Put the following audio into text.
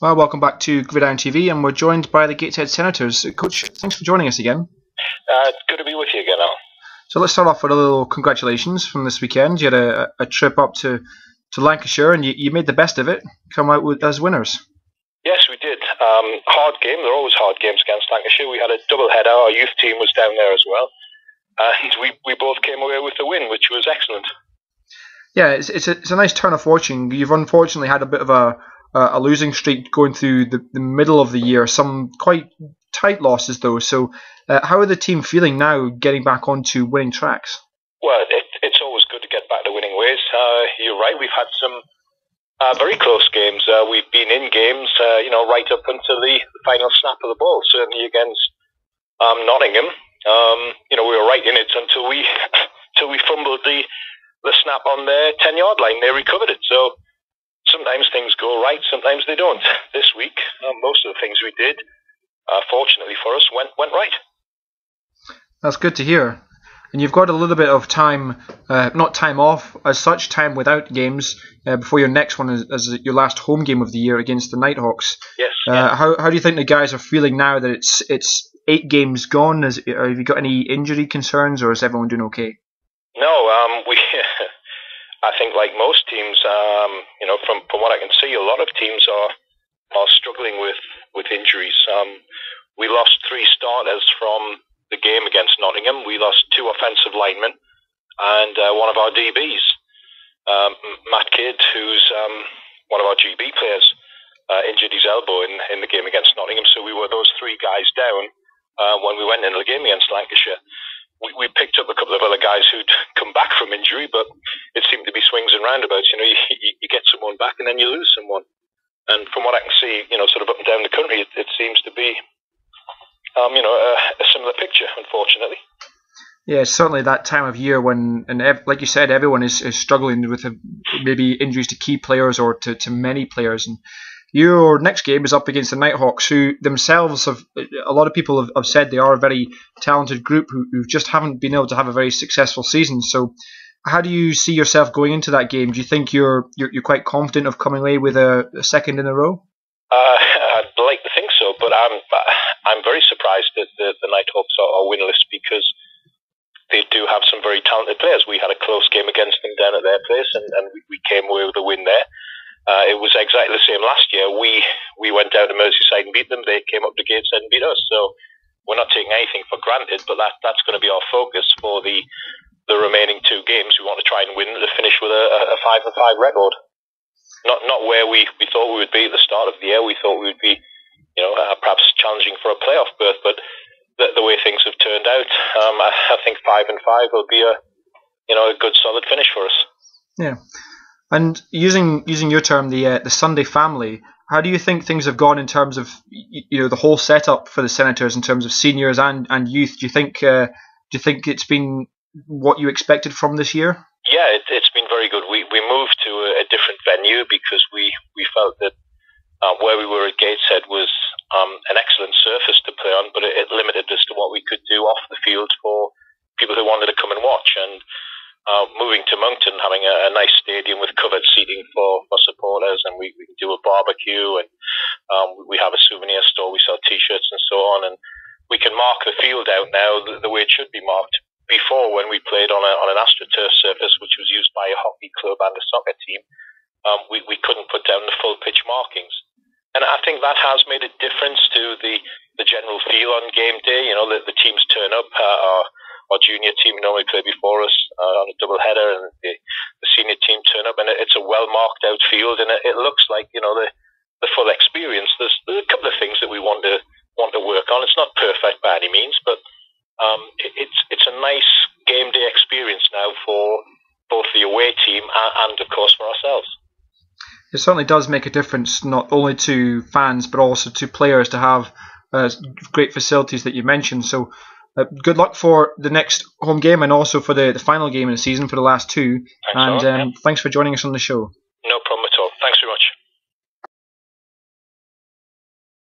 Well, welcome back to Gridiron TV, and we're joined by the Gateshead Senators. Coach, thanks for joining us again. It's good to be with you again, Al. So let's start off with a little congratulations from this weekend. You had a trip up to Lancashire, and you made the best of it, come out as winners. Yes, we did. Hard game. There are always hard games against Lancashire. We had a double header. Our youth team was down there as well. And we both came away with the win, which was excellent. Yeah, it's a nice turn of fortune. You've unfortunately had a bit of a losing streak going through the middle of the year. Some quite tight losses though. So how are the team feeling now, getting back onto winning tracks? Well, it's always good to get back to winning ways. You're right. We've had some very close games. We've been in games, right up until the final snap of the ball. Certainly against Nottingham. We were right in it until we fumbled the snap on their 10-yard line. They recovered it. So sometimes things go right, sometimes they don't. This week, most of the things we did, fortunately for us, went right. That's good to hear. And you've got a little bit of time, not time off as such, time without games before your next one is your last home game of the year against the Nighthawks. Yes. How do you think the guys are feeling now that it's 8 games gone? Have you got any injury concerns, or is everyone doing okay? No, I think like most teams, from what I can see, a lot of teams are struggling with injuries. We lost 3 starters from the game against Nottingham. We lost 2 offensive linemen and one of our DBs. Matt Kidd, who's one of our GB players, injured his elbow in the game against Nottingham. So we were those 3 guys down when we went into the game against Lancashire. We picked up a couple of other guys who'd come back from injury, but it seemed to be swings and roundabouts. You get someone back and then you lose someone. And from what I can see, sort of up and down the country, it seems to be, a similar picture, unfortunately. Yeah, it's certainly that time of year when, like you said, everyone is struggling with maybe injuries to key players or to many players. And your next game is up against the Nighthawks, who themselves a lot of people have said they are a very talented group who just haven't been able to have a very successful season. So how do you see yourself going into that game? Do you think you're quite confident of coming away with a second in a row? I'd like to think so, but I'm very surprised that the Nighthawks are winless, because they do have some very talented players. We had a close game against them down at their place, and we came away with a win there. It was exactly the same last year. We went down to Merseyside and beat them. They came up to Gateshead and beat us. So we're not taking anything for granted, but that's going to be our focus for the remaining 2 games. We want to try and win to finish with a 5-5 record. Not where we thought we would be at the start of the year. We thought we would be, perhaps challenging for a playoff berth, but the way things have turned out, I think 5-5 will be a good solid finish for us. Yeah. And using your term, the Sunday family, how do you think things have gone in terms of the whole setup for the Senators in terms of seniors and youth? Do you think it's been what you expected from this year? Yeah, it's been very good. We moved to a different venue because we felt that where we were at Gateshead was an excellent surface to play on, but it limited us to what we could do off the field for people who wanted to come and watch. And moving to Moncton, having a nice stadium with covered seating for supporters, and we can do a barbecue, and we have a souvenir store, we sell T-shirts and so on, and we can mark the field out now the way it should be marked. Before, when we played on an AstroTurf surface, which was used by a hockey club and a soccer team, we couldn't put down the full pitch markings. And I think that has made a difference to the general feel on game day. The teams turn up. Our junior team normally play before us on a double header, and the senior team turn up, and it's a well marked out field, and it looks like the full experience. There's a couple of things that we want to work on. It's not perfect by any means, but it's a nice game day experience now for both the away team and of course for ourselves. It certainly does make a difference, not only to fans but also to players, to have great facilities that you mentioned. So good luck for the next home game and also for the final game in the season, for the last 2. Thanks for joining us on the show.